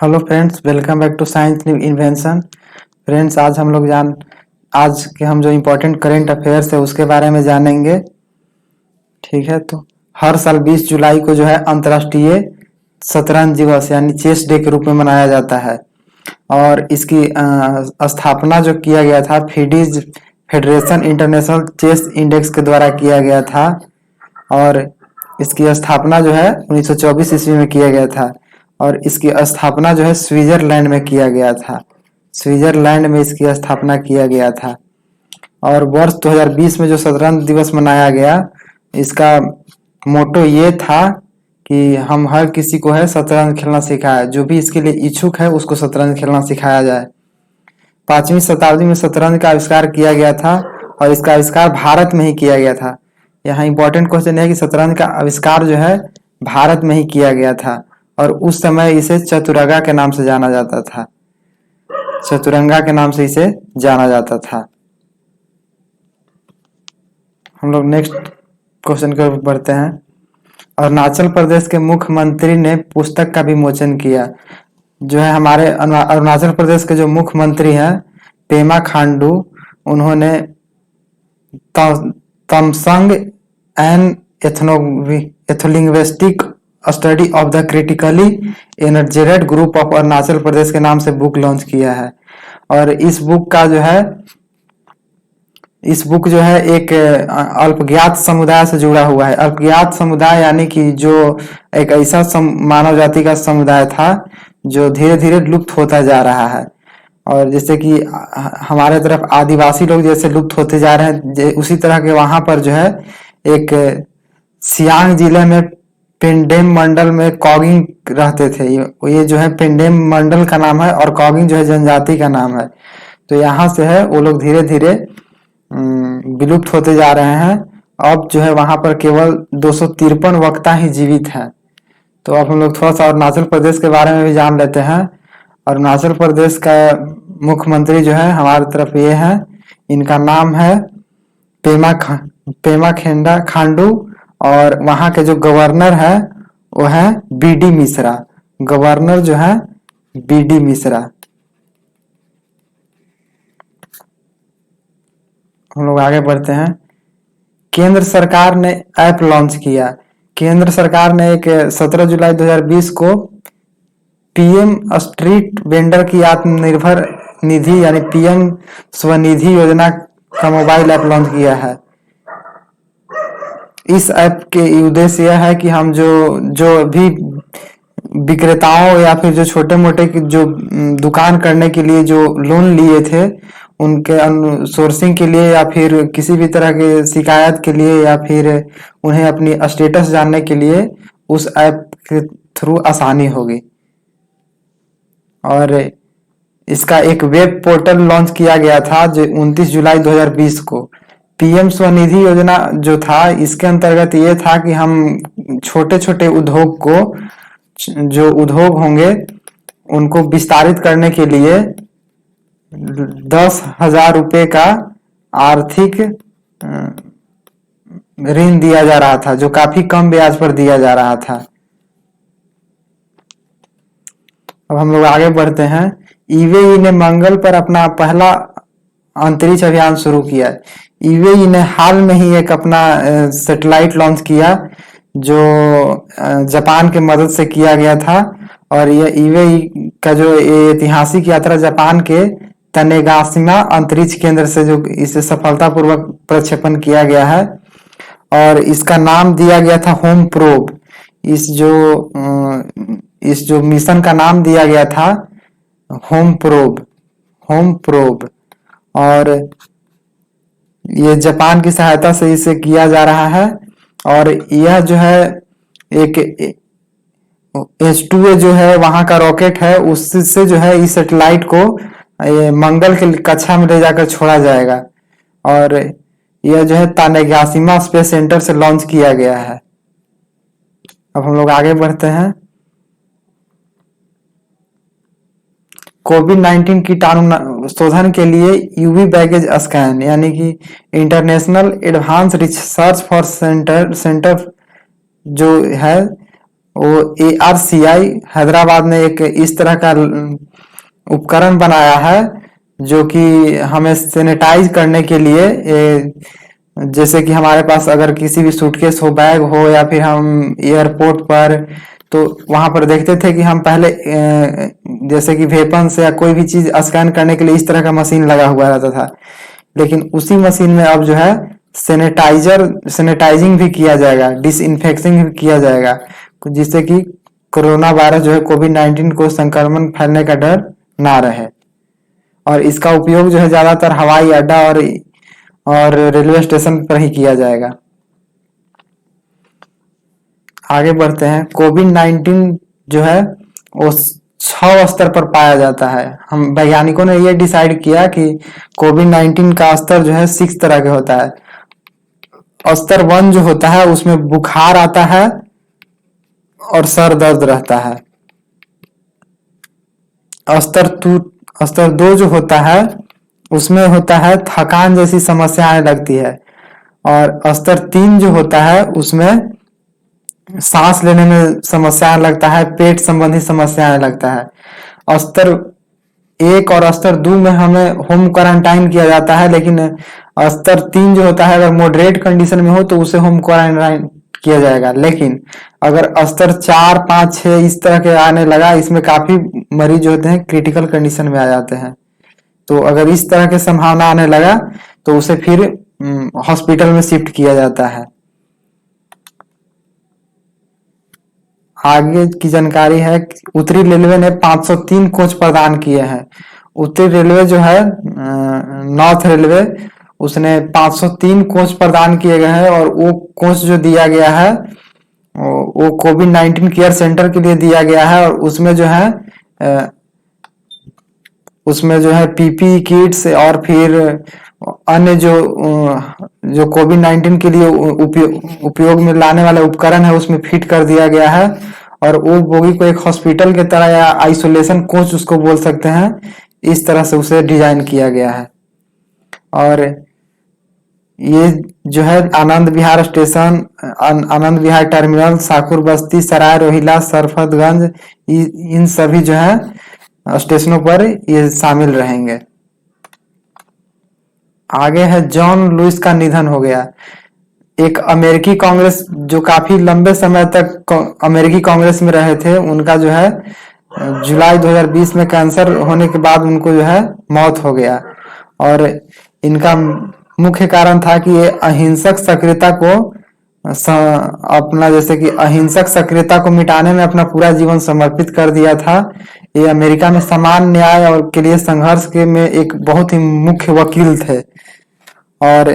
Hello friends, welcome back to science new invention. Friends, आज के हम जो इम्पोर्टेंट करेंट अफेयर्स है उसके बारे में जानेंगे। ठीक है, तो हर साल 20 जुलाई को जो है अंतर्राष्ट्रीय शतरंज दिवस यानी चेस डे के रूप में मनाया जाता है। और इसकी स्थापना जो किया गया था फिडीज फेडरेशन इंटरनेशनल चेस इंडेक्स के द्वारा किया गया था। और इसकी स्थापना जो है 1924 ईस्वी में किया गया था। और इसकी स्थापना जो है स्विट्जरलैंड में किया गया था। स्विट्जरलैंड में इसकी स्थापना किया गया था। और वर्ष 2020 में जो शतरंज दिवस मनाया गया, इसका मोटो ये था कि हम हर किसी को है शतरंज खेलना सिखाए, जो भी इसके लिए इच्छुक है उसको शतरंज खेलना सिखाया जाए। 5वीं शताब्दी में शतरंज का आविष्कार किया गया था और इसका आविष्कार भारत में ही किया गया था। यहाँ इंपॉर्टेंट क्वेश्चन है कि शतरंज का आविष्कार जो है भारत में ही किया गया था और उस समय इसे चतुरंगा के नाम से जाना जाता था। चतुरंगा के नाम से इसे जाना जाता था। हम लोग नेक्स्ट क्वेश्चन की ओर बढ़ते हैं। अरुणाचल प्रदेश के मुख्यमंत्री ने पुस्तक का विमोचन किया। जो है हमारे अरुणाचल प्रदेश के जो मुख्यमंत्री हैं पेमा खांडू, उन्होंने Tamsang and ethnolinguistic study of the critically endangered group of Arunachal Pradesh के नाम से बुक लॉन्च किया है। और इस बुक जो है एक अल्पज्ञात समुदाय से जुड़ा हुआ है। अल्पज्ञात समुदाय यानी कि जो एक ऐसा मानव जाति का समुदाय था जो धीरे धीरे लुप्त होता जा रहा है। और जैसे कि हमारे तरफ आदिवासी लोग जैसे लुप्त होते जा रहे हैं, उसी तरह के वहां पर जो है एक सियांग जिले में पेंडेम मंडल में कॉगिंग रहते थे। ये जो है पेंडेम मंडल का नाम है और कॉगिंग जो है जनजाति का नाम है। तो यहाँ से है वो लोग धीरे धीरे विलुप्त होते जा रहे हैं। अब जो है वहां पर केवल 253 वक्ता ही जीवित हैं। तो अब हम लोग थोड़ा सा अरुणाचल प्रदेश के बारे में भी जान लेते हैं। अरुणाचल प्रदेश का मुख्यमंत्री जो है हमारी तरफ ये है, इनका नाम है पेमा खेंडा खांडू। और वहां के जो गवर्नर है वो है बीडी मिश्रा। गवर्नर जो है बीडी मिश्रा। हम लोग आगे बढ़ते हैं। केंद्र सरकार ने ऐप लॉन्च किया। केंद्र सरकार ने एक 17 जुलाई 2020 को पीएम स्ट्रीट वेंडर की आत्मनिर्भर निधि यानी पीएम स्वनिधि योजना का मोबाइल ऐप लॉन्च किया है। इस ऐप के उद्देश्य यह है कि हम जो भी विक्रेताओं या फिर जो छोटे मोटे जो दुकान करने के लिए जो लोन लिए थे उनके सोर्सिंग के लिए या फिर किसी भी तरह के शिकायत के लिए या फिर उन्हें अपनी स्टेटस जानने के लिए उस ऐप के थ्रू आसानी होगी। और इसका एक वेब पोर्टल लॉन्च किया गया था जो 29 जुलाई 2020 को। पीएम स्वनिधि योजना जो था इसके अंतर्गत ये था कि हम छोटे छोटे उद्योग को जो उद्योग होंगे उनको विस्तारित करने के लिए 10,000 रुपए का आर्थिक ऋण दिया जा रहा था, जो काफी कम ब्याज पर दिया जा रहा था। अब हम लोग आगे बढ़ते हैं। ईवीई ने मंगल पर अपना पहला अंतरिक्ष अभियान शुरू किया। ईवीई ने हाल में ही एक अपना सैटेलाइट लॉन्च किया जो जापान की मदद से किया गया था। और यह ईवीई का जो ऐतिहासिक यात्रा जापान के तनेगाशिमा अंतरिक्ष केंद्र से जो इसे सफलतापूर्वक प्रक्षेपण किया गया है। और इसका नाम दिया गया था होम प्रोब। इस जो मिशन का नाम दिया गया था होम प्रोब। और ये जापान की सहायता से इसे किया जा रहा है। और यह जो है एक H2A जो है वहां का रॉकेट है, उससे जो है इस सैटेलाइट को मंगल के कक्षा में ले जाकर छोड़ा जाएगा। और यह जो है तानेगाशिमा स्पेस सेंटर से लॉन्च किया गया है। अब हम लोग आगे बढ़ते हैं। कोविड-19 कीटाणु शोधन के लिए यूवी बैगेज स्कैन यानी कि international advance research for centre जो है वो ARCI हैदराबाद ने एक इस तरह का उपकरण बनाया है जो कि हमें सैनिटाइज करने के लिए जैसे कि हमारे पास अगर किसी भी सूटकेस हो, बैग हो, या फिर हम एयरपोर्ट पर, तो वहां पर देखते थे कि हम पहले जैसे कि वेपन से या कोई भी चीज स्कैन करने के लिए इस तरह का मशीन लगा हुआ रहता था, लेकिन उसी मशीन में अब जो है सैनिटाइजिंग भी किया जाएगा, डिसइंफेक्टिंग भी किया जाएगा, जिससे कि कोरोना वायरस जो है कोविड-19 को संक्रमण फैलने का डर ना रहे। और इसका उपयोग जो है ज्यादातर हवाई अड्डा और रेलवे स्टेशन पर ही किया जाएगा। आगे बढ़ते हैं। कोविड-19 जो है वो 6 स्तर पर पाया जाता है। हम वैज्ञानिकों ने ये डिसाइड किया कि कोविड-19 का स्तर जो है 6 तरह के होता है। स्तर 1 जो होता है उसमें बुखार आता है और सर दर्द रहता है। स्तर 2 जो होता है उसमें होता है थकान जैसी समस्या आने लगती है। और स्तर 3 जो होता है उसमें सांस लेने में समस्या आने लगता है, पेट संबंधी समस्या आने लगता है। स्तर 1 और स्तर 2 में हमें होम क्वारंटाइन किया जाता है, लेकिन स्तर 3 जो होता है अगर मॉडरेट कंडीशन में हो तो उसे होम क्वारंटाइन किया जाएगा। लेकिन अगर स्तर 4, 5, 6 इस तरह के आने लगा, इसमें काफी मरीज जो होते हैं क्रिटिकल कंडीशन में आ जाते हैं। तो अगर इस तरह के संभावना आने लगा तो उसे फिर हॉस्पिटल में शिफ्ट किया जाता है। आगे की जानकारी है, उत्तरी रेलवे ने 503 कोच प्रदान किए हैं। उत्तरी रेलवे जो है नॉर्थ रेलवे, उसने 503 कोच प्रदान किए गए हैं। और वो कोच जो दिया गया है वो कोविड-19 केयर सेंटर के लिए दिया गया है। और उसमें जो है पीपी किट्स और फिर अन्य जो कोविड-19 के लिए उपयोग में लाने वाले उपकरण है उसमें फिट कर दिया गया है। और वो बोगी को एक हॉस्पिटल के तरह या आइसोलेशन कोच उसको बोल सकते हैं, इस तरह से उसे डिजाइन किया गया है। और ये जो है Anand Vihar station, Anand Vihar terminal, Shakur बस्ती, सराय रोहिला, सरफतगंज, इन सभी जो है स्टेशनों पर ये शामिल रहेंगे। आगे है, जॉन लुइस का निधन हो गया। एक अमेरिकी कांग्रेस जो काफी लंबे समय तक अमेरिकी कांग्रेस में रहे थे, उनका जो है जुलाई 2020 में कैंसर होने के बाद उनको जो है मौत हो गया। और इनका मुख्य कारण था कि ये अहिंसक सक्रियता को अपना जैसे कि अहिंसक सक्रियता को मिटाने में अपना पूरा जीवन समर्पित कर दिया था। ये अमेरिका में समान न्याय और के लिए संघर्ष के में एक बहुत ही मुख्य वकील थे। और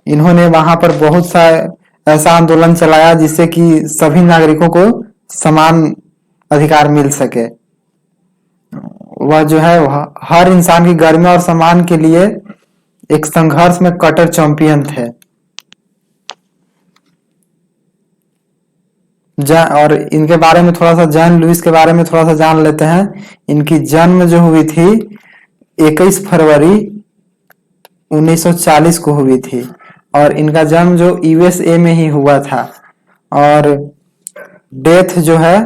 इन्होंने वहां पर बहुत सा ऐसा आंदोलन चलाया जिससे कि सभी नागरिकों को समान अधिकार मिल सके। वह जो है हर इंसान की गरिमा और सम्मान के लिए एक संघर्ष में कट्टर चैंपियन थे। और इनके बारे में थोड़ा सा, जॉन लुइस के बारे में थोड़ा सा जान लेते हैं। इनकी जन्म जो हुई थी 21 फरवरी 1940 को हुई थी। और इनका जन्म जो USA में ही हुआ था। और डेथ जो है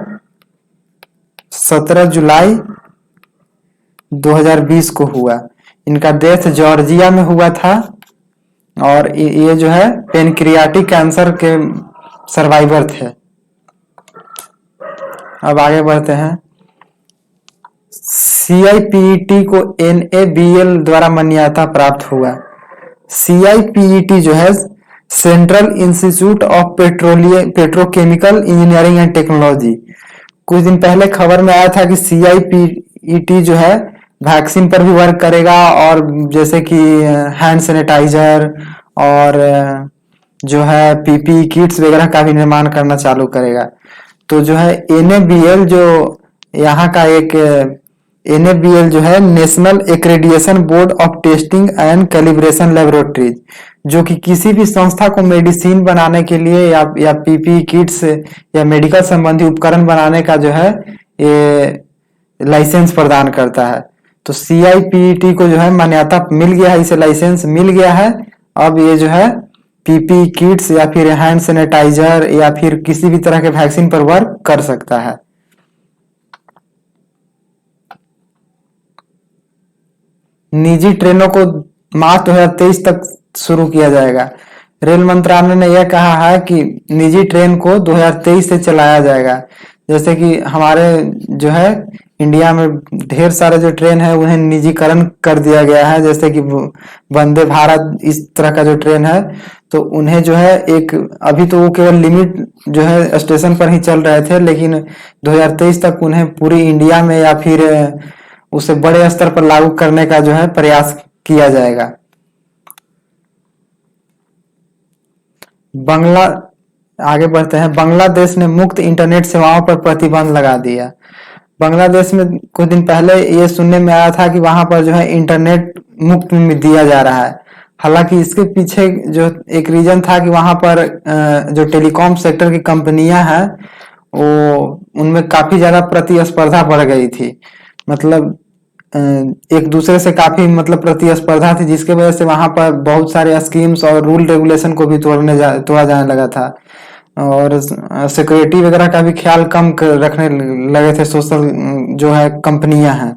17 जुलाई 2020 को हुआ। इनका डेथ जॉर्जिया में हुआ था। और ये जो है पेनक्रियाटिक कैंसर के सर्वाइवर थे। अब आगे बढ़ते हैं। CIPET को NABL द्वारा मान्यता प्राप्त हुआ। CIPET जो है central institute of petrochemical engineering and technology. कुछ दिन पहले खबर में आया था कि CIPET जो है वैक्सीन पर भी वर्क करेगा, और जैसे कि हैंड सैनिटाइजर और जो है पीपी किट्स वगैरह का भी निर्माण करना चालू करेगा। तो जो है NABL जो यहाँ का एक NABL जो है national accreditation board of testing and calibration laboratories, जो कि किसी भी संस्था को मेडिसिन बनाने के लिए या पीपी किट्स या मेडिकल संबंधी उपकरण बनाने का जो है ये लाइसेंस प्रदान करता है। तो CIPET को जो है मान्यता मिल गया है, इसे लाइसेंस मिल गया है। अब ये जो है पीपी किट्स या फिर हैंड सैनिटाइजर या फिर किसी भी तरह के वैक्सीन पर वर्क कर सकता है। निजी ट्रेनों को मार्च 2023 तक शुरू किया जाएगा। रेल मंत्रालय ने यह कहा है कि निजी ट्रेन को 2023 से चलाया जाएगा। जैसे कि हमारे जो है इंडिया में ढेर सारे जो ट्रेन है उन्हें निजीकरण कर दिया गया है, जैसे कि वंदे भारत इस तरह का जो ट्रेन है, तो उन्हें जो है एक अभी तो वो केवल लिमिट जो है स्टेशन पर ही चल रहे थे, लेकिन 2023 तक उन्हें पूरी इंडिया में या फिर उसे बड़े स्तर पर लागू करने का जो है प्रयास किया जाएगा। बंगला आगे बढ़ते हैं। बांग्लादेश ने मुक्त इंटरनेट सेवाओं पर प्रतिबंध लगा दिया। बांग्लादेश में कुछ दिन पहले ये सुनने में आया था कि वहां पर जो है इंटरनेट मुफ्त में दिया जा रहा है। हालांकि इसके पीछे जो एक रीजन था कि वहां पर जो टेलीकॉम सेक्टर की कंपनियां हैं वो उनमें काफी ज्यादा प्रतिस्पर्धा बढ़ गई थी। मतलब एक दूसरे से काफी मतलब प्रतिस्पर्धा थी, जिसके वजह से वहां पर बहुत सारे स्कीम्स और रूल रेगुलेशन को भी तोड़ा जाने लगा था और सिक्योरिटी वगैरह का भी ख्याल कम रखने लगे थे सोशल जो है कंपनियां हैं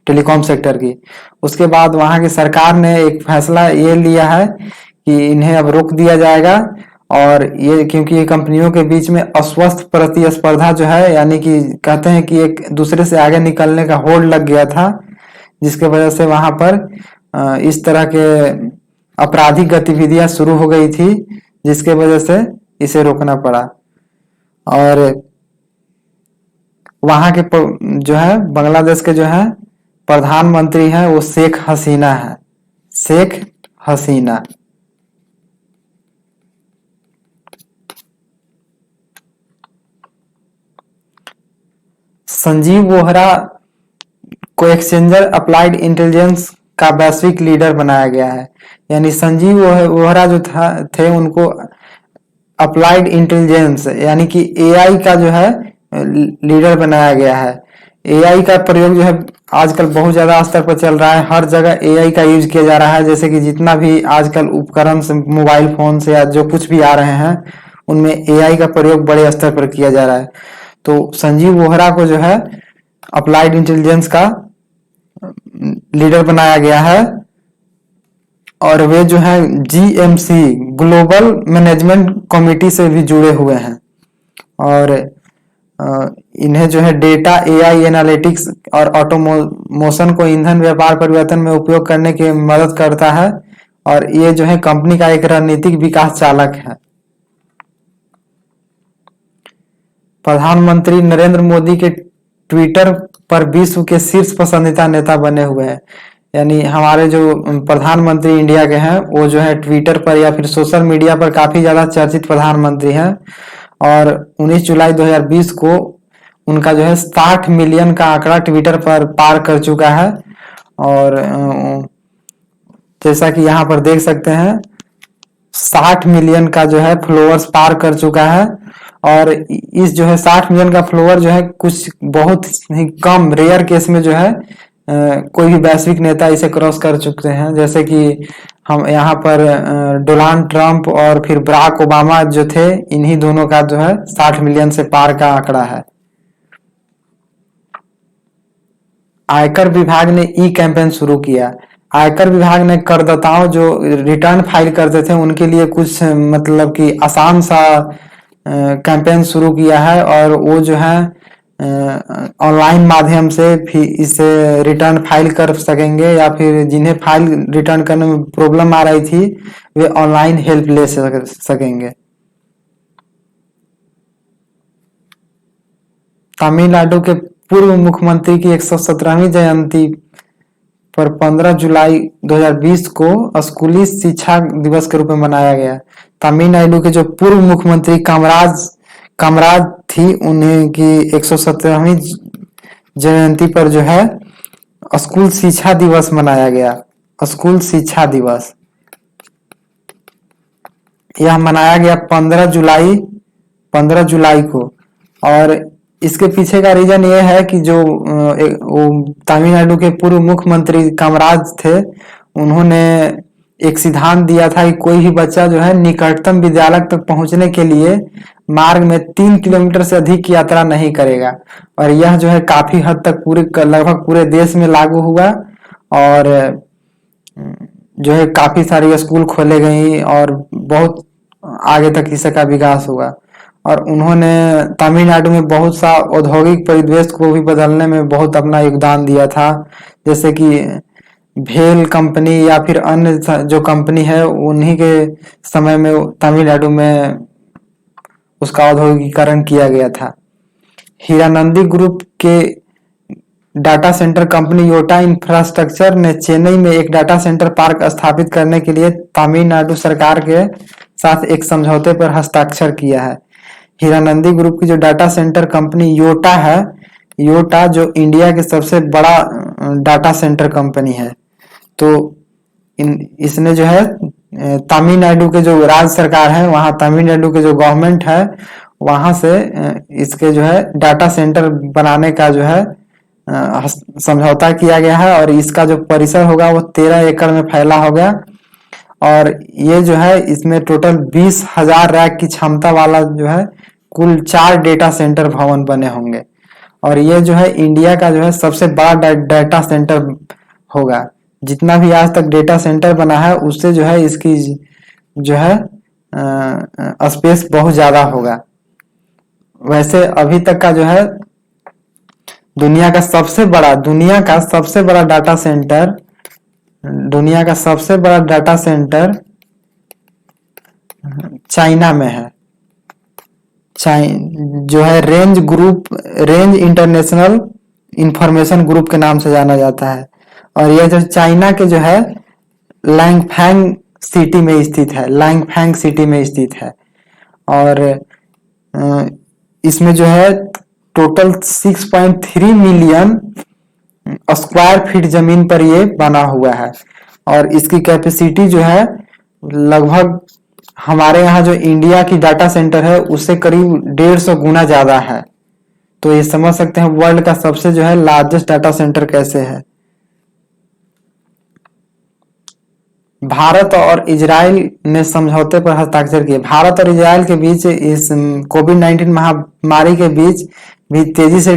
टेलीकॉम सेक्टर की। उसके बाद वहां की सरकार ने एक फैसला ये लिया है कि इन्हें अब रोक दिया जाएगा, और ये क्योंकि ये कंपनियों के बीच में अस्वस्थ प्रतिस्पर्धा जो है, यानी कि कहते हैं कि एक दूसरे से आगे निकलने का होड़ लग गया था, जिसके वजह से वहां पर इस तरह के आपराधिक गतिविधियां शुरू हो गई थी, जिसके वजह से इसे रोकना पड़ा। और वहां के जो है बांग्लादेश के जो है प्रधानमंत्री हैं वो शेख हसीना है, शेख हसीना। संजीव वोहरा को एक्सचेंजर अप्लाइड इंटेलिजेंस का वैश्विक लीडर बनाया गया है। यानी संजीव वोहरा जो थे उनको अप्लाइड इंटेलिजेंस यानी कि एआई का जो है लीडर बनाया गया है। एआई का प्रयोग जो है आजकल बहुत ज्यादा स्तर पर चल रहा है, हर जगह एआई का यूज किया जा रहा है। जैसे कि जितना भी आजकल उपकरण से मोबाइल फोन से या जो कुछ भी आ रहे हैं उनमें एआई का प्रयोग बड़े स्तर पर किया जा रहा है। तो संजीव वोहरा को जो है अप्लाइड इंटेलिजेंस का लीडर बनाया गया है, और वे जो है जीएमसी ग्लोबल मैनेजमेंट कमेटी से भी जुड़े हुए हैं। और इन्हें जो है डेटा एआई एनालिटिक्स और ऑटोमोशन को ईंधन व्यापार परिवर्तन में उपयोग करने की मदद करता है, और ये जो है कंपनी का एक रणनीतिक विकास चालक है। प्रधानमंत्री नरेंद्र मोदी के ट्विटर पर विश्व के शीर्ष पसंदीदा नेता बने हुए हैं। यानी हमारे जो प्रधानमंत्री इंडिया के हैं वो जो है ट्विटर पर या फिर सोशल मीडिया पर काफी ज्यादा चर्चित प्रधानमंत्री हैं, और 19 जुलाई 2020 को उनका जो है 60 मिलियन का आंकड़ा ट्विटर पर पार कर चुका है। और जैसा कि यहाँ पर देख सकते हैं 60 मिलियन का जो है फॉलोअर्स पार कर चुका है, और इस जो है 60 मिलियन का फॉलोअर जो है कुछ बहुत ही कम रेयर केस में जो है कोई भी वैश्विक नेता इसे क्रॉस कर चुके हैं। जैसे कि हम यहाँ पर डोनाल्ड ट्रंप और फिर बराक ओबामा जो थे, इन्हीं दोनों का जो है 60 मिलियन से पार का आंकड़ा है। आयकर विभाग ने ई कैंपेन शुरू किया। आयकर विभाग ने करदाताओं जो रिटर्न फाइल करते थे उनके लिए कुछ मतलब कि आसान सा कैंपेन शुरू किया है, और वो जो है ऑनलाइन माध्यम से इसे रिटर्न फाइल कर सकेंगे, या फिर जिन्हें फाइल रिटर्न करने में प्रॉब्लम आ रही थी वे ऑनलाइन हेल्प ले सकेंगे। तमिलनाडु के पूर्व मुख्यमंत्री की 117वीं जयंती पर 15 जुलाई 2020 को स्कूली शिक्षा दिवस के रूप में मनाया गया। तमिलनाडु के जो पूर्व मुख्यमंत्री कामराज थी, उन्हें की 117वीं जयंती पर जो है स्कूल शिक्षा दिवस मनाया गया। स्कूल शिक्षा दिवस यह मनाया गया 15 जुलाई को, और इसके पीछे का रीजन ये है कि जो तमिलनाडु के पूर्व मुख्यमंत्री कामराज थे, उन्होंने एक सिद्धांत दिया था कि कोई भी बच्चा जो है निकटतम विद्यालय तक पहुंचने के लिए मार्ग में 3 किलोमीटर से अधिक की यात्रा नहीं करेगा। और यह जो है काफी हद तक लगभग पूरे देश में लागू हुआ। और जो है काफी सारी स्कूल खोले गई और बहुत आगे तक इसका विकास हुआ। और उन्होंने तमिलनाडु में बहुत सा औद्योगिक परिवेश को भी बदलने में बहुत अपना योगदान दिया था। जैसे कि भेल कंपनी या फिर अन्य जो कंपनी है उन्हीं के समय में तमिलनाडु में उसका औद्योगिकरण किया गया था। हीरानंदी ग्रुप के data centre company Yotta infrastructure ने चेन्नई में एक डाटा सेंटर पार्क स्थापित करने के लिए तमिलनाडु सरकार के साथ एक समझौते पर हस्ताक्षर किया है। हीरानंदी ग्रुप की जो डाटा सेंटर कंपनी योटा है, योटा जो इंडिया के सबसे बड़ा डाटा सेंटर कंपनी है, तो इसने जो है तमिलनाडु के जो राज्य सरकार है, वहाँ तमिलनाडु के जो गवर्नमेंट है वहां से इसके जो है डाटा सेंटर बनाने का जो है समझौता किया गया है। और इसका जो परिसर होगा वो 13 एकड़ में फैला होगा। और ये जो है इसमें टोटल 20,000 रैक की क्षमता वाला जो है कुल 4 डेटा सेंटर भवन बने होंगे। और ये जो है इंडिया का जो है सबसे बड़ा डाटा सेंटर होगा। जितना भी आज तक डेटा सेंटर बना है उससे जो है इसकी जो है स्पेस बहुत ज्यादा होगा। वैसे अभी तक का जो है दुनिया का सबसे बड़ा डाटा सेंटर चाइना में है। जो है रेंज इंटरनेशनल इंफॉर्मेशन ग्रुप के नाम से जाना जाता है। और यह जो चाइना के जो है लैंगफैंग सिटी में स्थित है। और इसमें जो है टोटल 6.3 मिलियन स्क्वायर फीट जमीन पर ये बना हुआ है। और इसकी कैपेसिटी जो है लगभग हमारे यहाँ जो इंडिया की डाटा सेंटर है उससे करीब 150 गुना ज्यादा है। तो ये समझ सकते हैं वर्ल्ड का सबसे जो है लार्जेस्ट डाटा सेंटर कैसे है। भारत और इजराइल ने समझौते पर हस्ताक्षर किए। भारत और इजराइल के बीच इस कोविड-19 महामारी के बीच भी तेजी से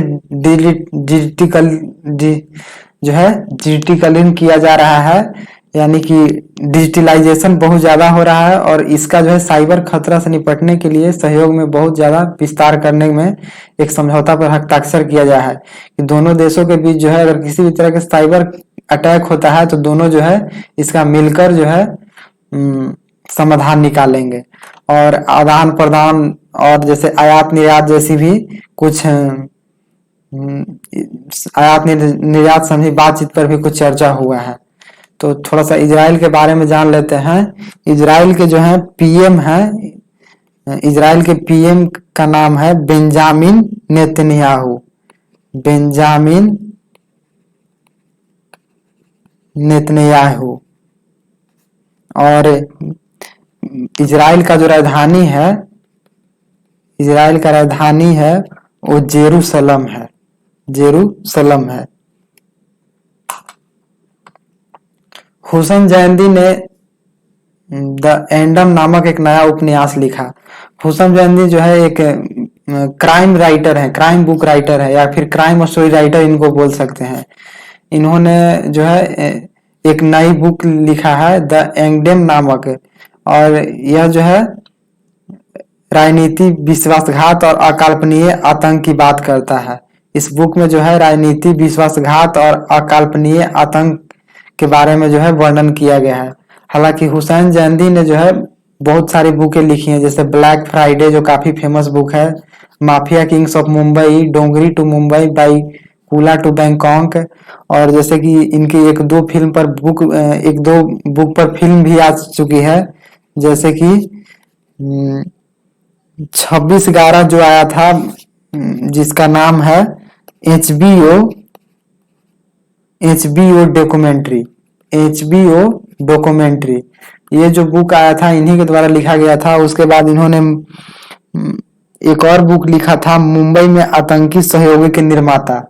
डिजिटलीकरण किया जा रहा है, यानी कि डिजिटलाइजेशन बहुत ज्यादा हो रहा है। और इसका जो है साइबर खतरा से निपटने के लिए सहयोग में बहुत ज्यादा विस्तार करने में एक समझौता पर हस्ताक्षर किया गया है कि दोनों देशों के बीच जो है अगर किसी भी तरह के साइबर अटैक होता है तो दोनों जो है इसका मिलकर जो है समाधान निकालेंगे। और आदान प्रदान और जैसे आयात निर्यात जैसी भी कुछ आयात निर्यात संबंधी बातचीत पर भी कुछ चर्चा हुआ है। तो थोड़ा सा इजराइल के बारे में जान लेते हैं। इजराइल के जो है पीएम है, इजराइल के पीएम का नाम है बेंजामिन नेतन्याहू। और इजराइल का जो राजधानी है वो जेरूसलम है। हुसैन जयंती ने द एंडम नामक एक नया उपन्यास लिखा। हुसैन जयंती जो है एक क्राइम बुक राइटर है या फिर क्राइम स्टोरी राइटर इनको बोल सकते हैं। इन्होंने जो है एक नई बुक लिखा है द एंगडेम नामक। और यह जो है राजनीति, विश्वासघात और अकाल्पनीय आतंक की बात करता है। इस बुक में जो है राजनीति, विश्वासघात और अकाल्पनीय आतंक के बारे में जो है वर्णन किया गया है। हालांकि हुसैन जयंती ने जो है बहुत सारी बुकें लिखी हैं, जैसे ब्लैक फ्राइडे जो काफी फेमस बुक है, mafia kings of Mumbai, Dongri to Mumbai Byculla to Bangkok. और जैसे कि इनकी एक दो बुक पर फिल्म भी आ चुकी है, जैसे कि 26/11 जो आया था, जिसका नाम है HBO डॉक्यूमेंट्री। ये जो बुक आया था इन्हीं के द्वारा लिखा गया था। उसके बाद इन्होंने एक और बुक लिखा था मुंबई में आतंकी सहयोगी के निर्माता,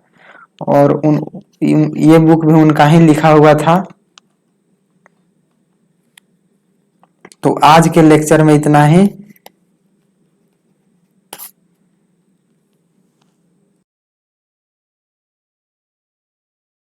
और ये बुक भी उनका ही लिखा हुआ था। तो आज के लेक्चर में इतना ही।